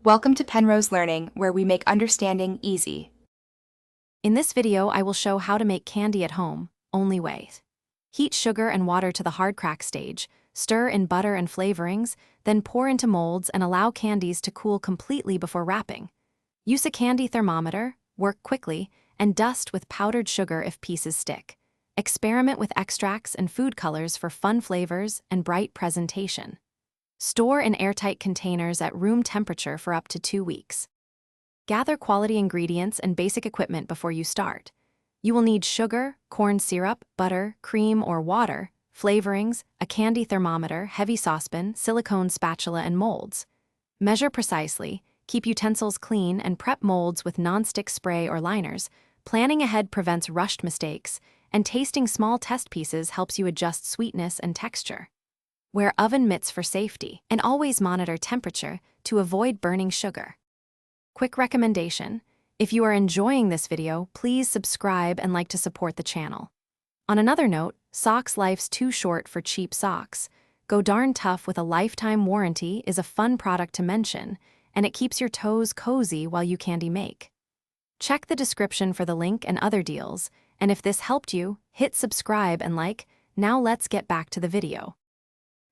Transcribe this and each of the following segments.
Welcome to Penrose Learning, where we make understanding easy. In this video, I will show how to make candy at home, only way. Heat sugar and water to the hard crack stage, stir in butter and flavorings, then pour into molds and allow candies to cool completely before wrapping. Use a candy thermometer, work quickly, and dust with powdered sugar if pieces stick. Experiment with extracts and food colors for fun flavors and bright presentation. Store in airtight containers at room temperature for up to 2 weeks. Gather quality ingredients and basic equipment before you start. You will need sugar, corn syrup, butter, cream or water, flavorings, a candy thermometer, heavy saucepan, silicone spatula, and molds. Measure precisely, keep utensils clean, and prep molds with non-stick spray or liners. Planning ahead prevents rushed mistakes, and tasting small test pieces helps you adjust sweetness and texture. Wear oven mitts for safety, and always monitor temperature to avoid burning sugar. Quick recommendation: if you are enjoying this video, please subscribe and like to support the channel. On another note, socks life's too short for cheap socks. Go Darn Tough with a lifetime warranty is a fun product to mention, and it keeps your toes cozy while you candy make. Check the description for the link and other deals, and if this helped you, hit subscribe and like. Now let's get back to the video.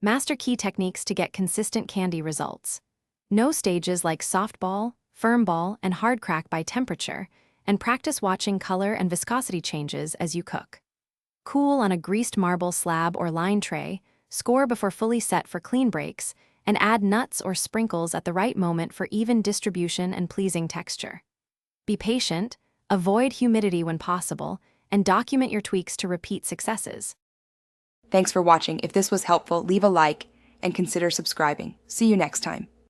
Master key techniques to get consistent candy results. Know stages like soft ball, firm ball, and hard crack by temperature, and practice watching color and viscosity changes as you cook. Cool on a greased marble slab or line tray, score before fully set for clean breaks, and add nuts or sprinkles at the right moment for even distribution and pleasing texture. Be patient, avoid humidity when possible, and document your tweaks to repeat successes. Thanks for watching. If this was helpful, leave a like and consider subscribing. See you next time.